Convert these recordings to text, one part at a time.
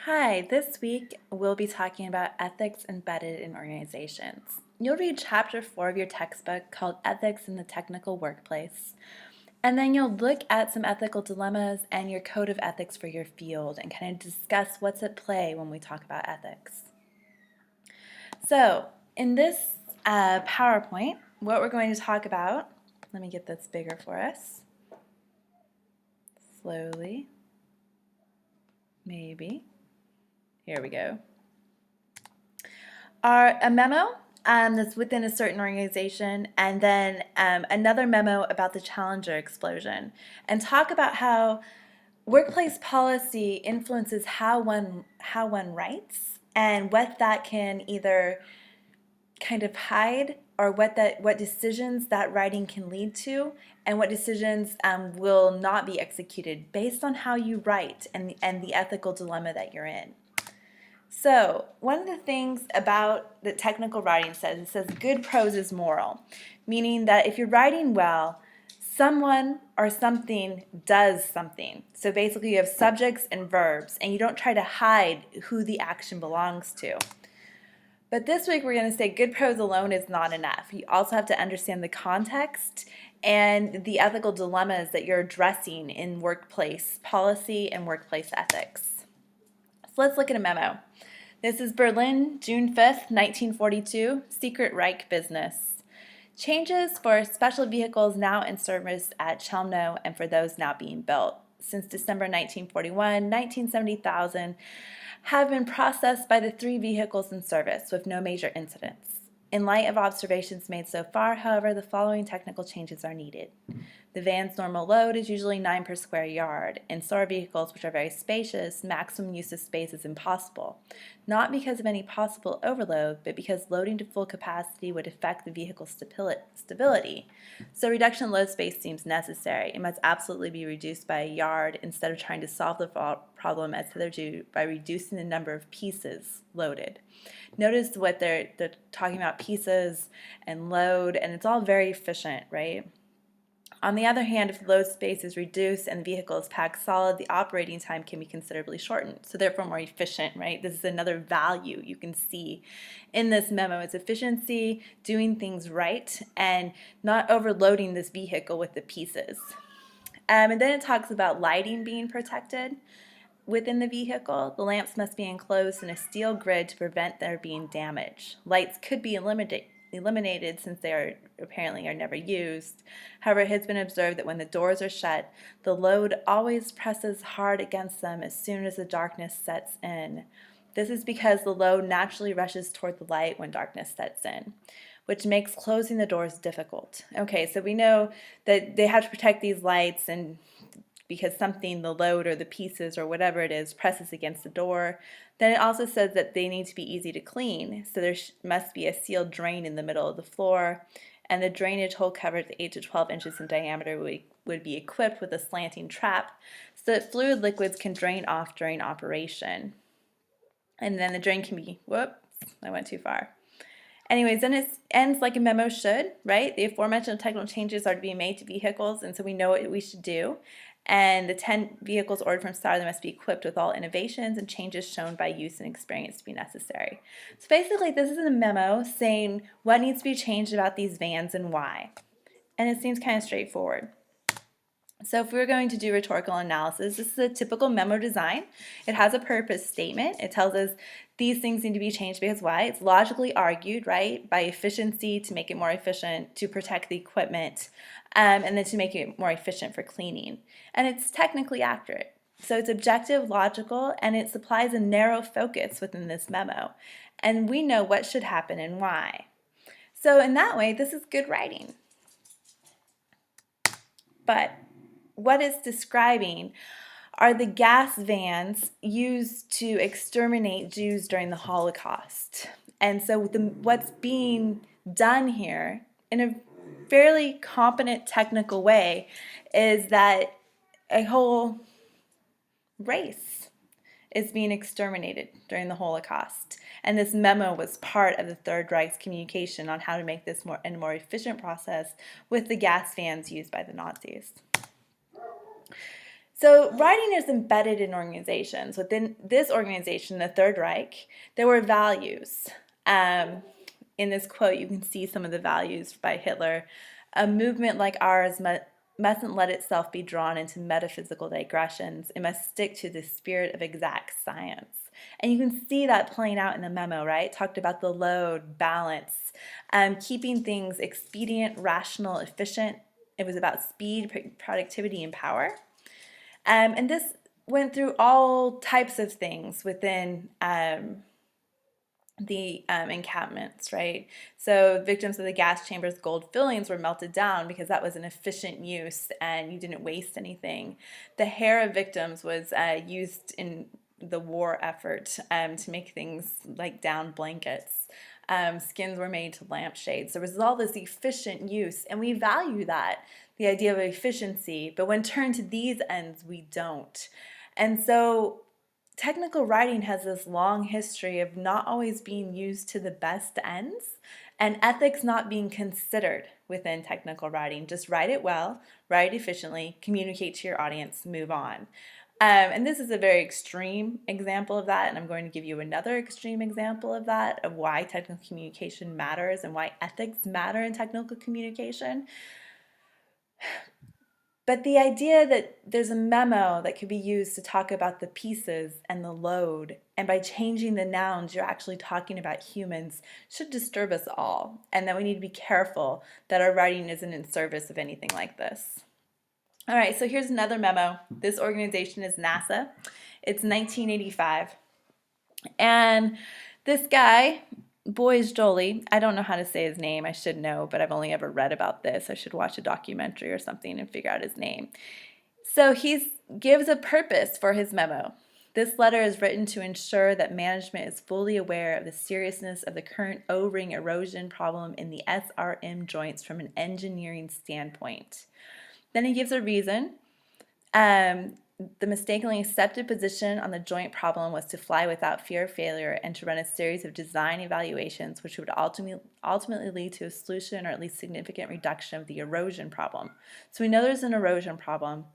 Hi, this week we'll be talking about ethics embedded in organizations. You'll read chapter 4 of your textbook called Ethics in the Technical Workplace, and then you'll look at some ethical dilemmas and your code of ethics for your field and kind of discuss what's at play when we talk about ethics. So, in this PowerPoint, what we're going to talk about, let me get this bigger for us, slowly, maybe. Here we go. A memo that's within a certain organization, and then another memo about the Challenger explosion, and talk about how workplace policy influences how one writes and what that can either kind of hide or what decisions that writing can lead to, and what decisions will not be executed based on how you write and the ethical dilemma that you're in. So, one of the things about the technical writing says, it says good prose is moral, meaning that if you're writing well, someone or something does something. So basically you have subjects and verbs, and you don't try to hide who the action belongs to. But this week we're going to say good prose alone is not enough. You also have to understand the context and the ethical dilemmas that you're addressing in workplace policy and workplace ethics. So let's look at a memo. This is Berlin, June 5th, 1942, Secret Reich business. Changes for special vehicles now in service at Chelmno and for those now being built. Since December 1941, 1970,000 have been processed by the 3 vehicles in service with no major incidents. In light of observations made so far, however, the following technical changes are needed. The van's normal load is usually 9 per square yard. In SOAR vehicles, which are very spacious, maximum use of space is impossible. Not because of any possible overload, but because loading to full capacity would affect the vehicle's stability. So reduction in load space seems necessary. It must absolutely be reduced by a yard instead of trying to solve the problem as hitherto by reducing the number of pieces loaded. Notice what they're talking about, pieces and load, and it's all very efficient, right? On the other hand, if the load space is reduced and the vehicle is packed solid, the operating time can be considerably shortened, so therefore more efficient, right? This is another value you can see in this memo. It's efficiency, doing things right, and not overloading this vehicle with the pieces. And then it talks about lighting being protected within the vehicle. The lamps must be enclosed in a steel grid to prevent there being damage. Lights could be eliminated since they are never used. However, it has been observed that when the doors are shut, the load always presses hard against them as soon as the darkness sets in. This is because the load naturally rushes toward the light when darkness sets in, which makes closing the doors difficult. Okay, so we know that they have to protect these lights, and because something, the load or the pieces or whatever it is, presses against the door. Then it also says that they need to be easy to clean, so there must be a sealed drain in the middle of the floor, and the drainage hole covered 8 to 12 inches in diameter would be equipped with a slanting trap so that fluid liquids can drain off during operation. And then the drain can be, whoops, I went too far. Anyways, then it ends like a memo should, right? The aforementioned technical changes are to be made to vehicles, and so we know what we should do. And the 10 vehicles ordered from STAR, they must be equipped with all innovations and changes shown by use and experience to be necessary. So basically, this is a memo saying what needs to be changed about these vans and why. And it seems kind of straightforward. So if we're going to do rhetorical analysis, this is a typical memo design. It has a purpose statement. It tells us these things need to be changed because why? It's logically argued, right, by efficiency to make it more efficient, to protect the equipment, and then to make it more efficient for cleaning. And it's technically accurate. So it's objective, logical, and it supplies a narrow focus within this memo. And we know what should happen and why. So in that way, this is good writing. But what it's describing are the gas vans used to exterminate Jews during the Holocaust. And so what's being done here in a fairly competent technical way is that a whole race is being exterminated during the Holocaust. And this memo was part of the Third Reich's communication on how to make this a more efficient process with the gas vans used by the Nazis. So writing is embedded in organizations. Within this organization, the Third Reich, there were values. In this quote, you can see some of the values by Hitler. A movement like ours mustn't let itself be drawn into metaphysical digressions. It must stick to the spirit of exact science. And you can see that playing out in the memo, right? It talked about the load, balance, keeping things expedient, rational, efficient. It was about speed, productivity, and power. And this went through all types of things within the encampments, right? So victims of the gas chamber's gold fillings were melted down because that was an efficient use and you didn't waste anything. The hair of victims was used in the war effort to make things like down blankets. Skins were made to lampshades. There was all this efficient use, and we value that, the idea of efficiency, but when turned to these ends, we don't. And so technical writing has this long history of not always being used to the best ends and ethics not being considered within technical writing. Just write it well, write efficiently, communicate to your audience, move on. And this is a very extreme example of that, and I'm going to give you another extreme example of that, of why technical communication matters and why ethics matter in technical communication. But the idea that there's a memo that could be used to talk about the pieces and the load, and by changing the nouns, you're actually talking about humans, should disturb us all, and that we need to be careful that our writing isn't in service of anything like this. All right, so here's another memo. This organization is NASA. It's 1985. And this guy, Boyce Joly, I don't know how to say his name. I should know, but I've only ever read about this. I should watch a documentary or something and figure out his name. So he gives a purpose for his memo. This letter is written to ensure that management is fully aware of the seriousness of the current O-ring erosion problem in the SRM joints from an engineering standpoint. Then he gives a reason. The mistakenly accepted position on the joint problem was to fly without fear of failure and to run a series of design evaluations which would ultimately lead to a solution or at least significant reduction of the erosion problem. So we know there's an erosion problem,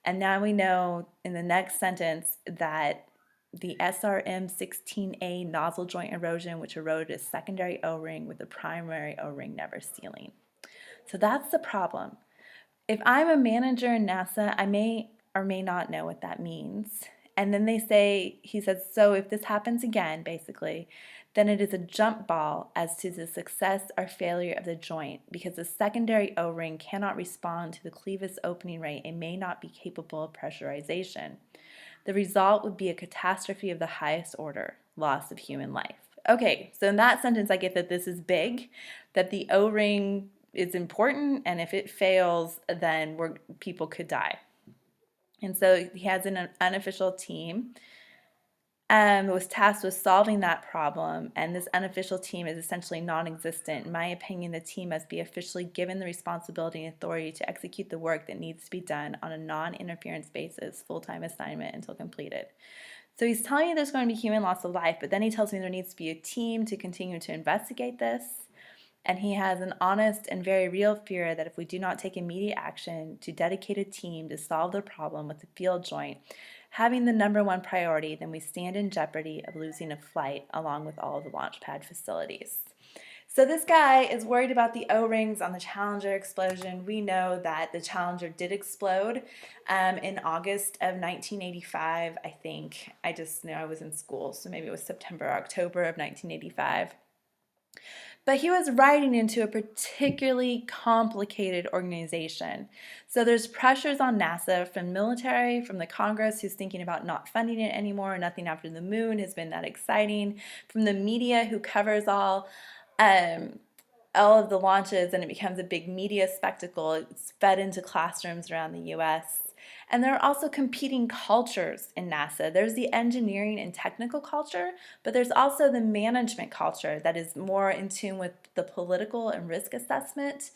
and now we know in the next sentence that the SRM 16A nozzle joint erosion, which eroded a secondary O-ring with the primary O-ring never sealing. So that's the problem. If I'm a manager in NASA, I may or may not know what that means. And then he says, so if this happens again, basically, then it is a jump ball as to the success or failure of the joint because the secondary O-ring cannot respond to the clevis opening rate and may not be capable of pressurization. The result would be a catastrophe of the highest order, loss of human life. Okay, so in that sentence, I get that this is big, that the O-ring is important, and if it fails, then people could die. And so he has an unofficial team was tasked with solving that problem, and this unofficial team is essentially non-existent. In my opinion, the team must be officially given the responsibility and authority to execute the work that needs to be done on a non-interference basis, full-time assignment until completed. So he's telling me there's going to be human loss of life, but then he tells me there needs to be a team to continue to investigate this. And he has an honest and very real fear that if we do not take immediate action to dedicate a team to solve the problem with the field joint, having the number one priority, then we stand in jeopardy of losing a flight along with all of the launch pad facilities. So this guy is worried about the O-rings on the Challenger explosion. We know that the Challenger did explode in August of 1985, I think. I just know I was in school, so maybe it was September or October of 1985. But he was writing into a particularly complicated organization. So there's pressures on NASA from military, from the Congress, who's thinking about not funding it anymore. Nothing after the moon has been that exciting. From the media, who covers all of the launches, and it becomes a big media spectacle. It's fed into classrooms around the U.S. And there are also competing cultures in NASA. There's the engineering and technical culture, but there's also the management culture that is more in tune with the political and risk assessment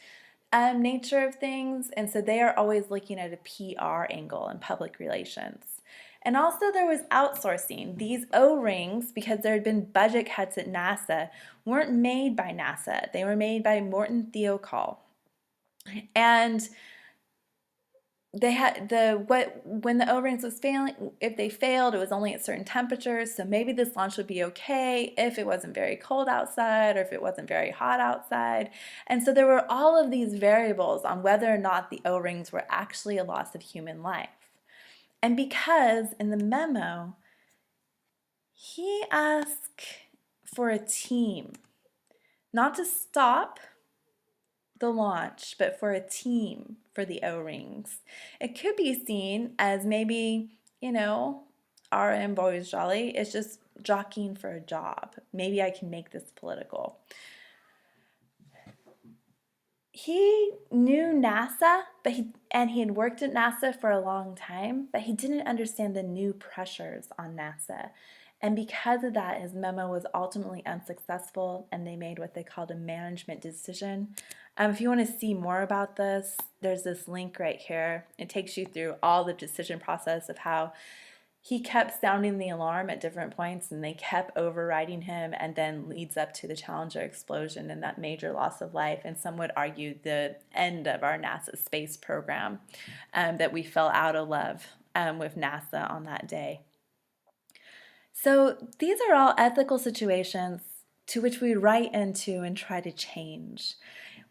nature of things. And so they are always looking at a PR angle and public relations. And also there was outsourcing. These O-rings, because there had been budget cuts at NASA, weren't made by NASA. They were made by Morton Thiokol. And they had when the O-rings was failing, if they failed, it was only at certain temperatures, so maybe this launch would be okay if it wasn't very cold outside or if it wasn't very hot outside. And so there were all of these variables on whether or not the O-rings were actually a loss of human life. And because in the memo he asked for a team, not to stop the launch, but for a team for the O-rings. It could be seen as maybe, RM Boys Jolly is just jockeying for a job. Maybe I can make this political. He knew NASA, he had worked at NASA for a long time, but he didn't understand the new pressures on NASA. And because of that, his memo was ultimately unsuccessful, and they made what they called a management decision. If you want to see more about this, there's this link right here. It takes you through all the decision process of how he kept sounding the alarm at different points, and they kept overriding him, and then leads up to the Challenger explosion and that major loss of life, and some would argue the end of our NASA space program, that we fell out of love with NASA on that day. So these are all ethical situations to which we write into and try to change.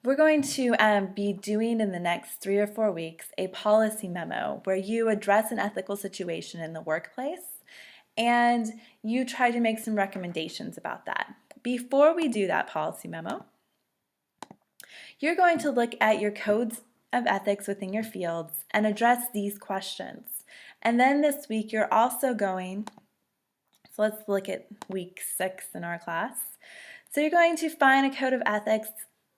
We're going to be doing in the next 3 or 4 weeks a policy memo where you address an ethical situation in the workplace and you try to make some recommendations about that. Before we do that policy memo, you're going to look at your codes of ethics within your fields and address these questions. And then this week you're also going, so let's look at week 6 in our class. So you're going to find a code of ethics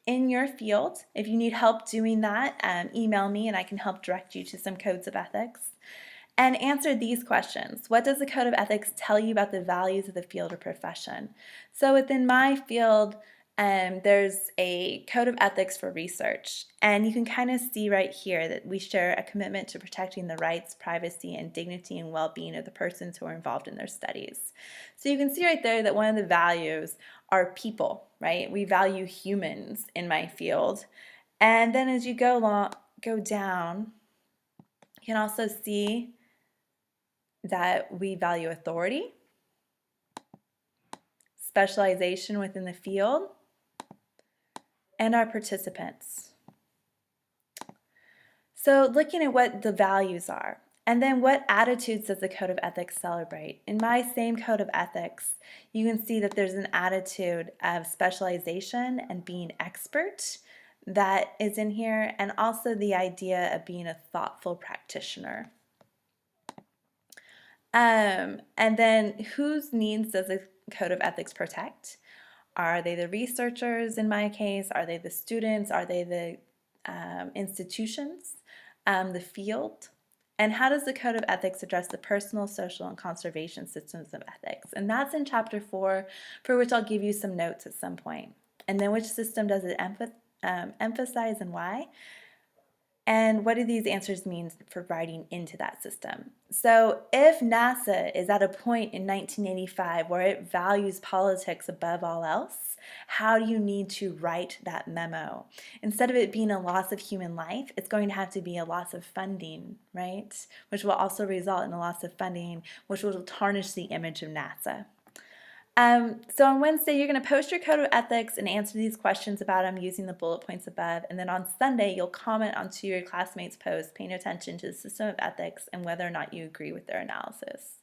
in your field. If you need help doing that, email me and I can help direct you to some codes of ethics. And answer these questions. What does the code of ethics tell you about the values of the field or profession? So within my field, there's a code of ethics for research. And you can kind of see right here that we share a commitment to protecting the rights, privacy, and dignity and well-being of the persons who are involved in their studies. So you can see right there that one of the values are people, right? We value humans in my field. And then as you go down, you can also see that we value authority, specialization within the field, and our participants. So looking at what the values are, and then what attitudes does the code of ethics celebrate? In my same code of ethics, you can see that there's an attitude of specialization and being expert that is in here, and also the idea of being a thoughtful practitioner. And then whose needs does the code of ethics protect? Are they the researchers in my case? Are they the students? Are they the institutions, the field? And how does the code of ethics address the personal, social, and conservation systems of ethics? And that's in chapter 4, for which I'll give you some notes at some point. And then which system does it emphasize and why? And what do these answers mean for writing into that system? So if NASA is at a point in 1985 where it values politics above all else, how do you need to write that memo? Instead of it being a loss of human life, it's going to have to be a loss of funding, right? Which will also result in a loss of funding, which will tarnish the image of NASA. So on Wednesday, you're going to post your code of ethics and answer these questions about them using the bullet points above. And then on Sunday, you'll comment onto your classmates' post, paying attention to the system of ethics and whether or not you agree with their analysis.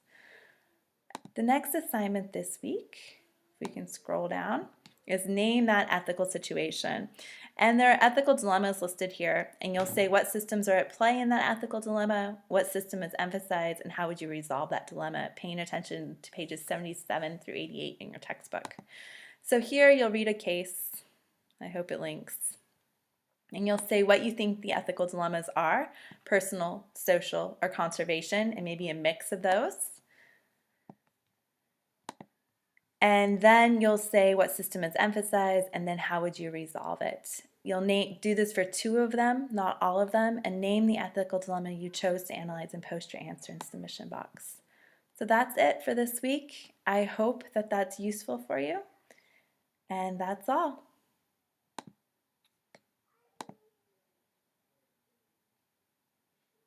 The next assignment this week, if we can scroll down, is name that ethical situation. And there are ethical dilemmas listed here, and you'll say what systems are at play in that ethical dilemma, what system is emphasized, and how would you resolve that dilemma, paying attention to pages 77 through 88 in your textbook. So here you'll read a case. I hope it links. And you'll say what you think the ethical dilemmas are, personal, social, or conservation, and maybe a mix of those. And then you'll say what system is emphasized, and then how would you resolve it. You'll do this for 2 of them, not all of them, and name the ethical dilemma you chose to analyze and post your answer in the submission box. So that's it for this week. I hope that that's useful for you. And that's all.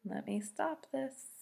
Let me stop this.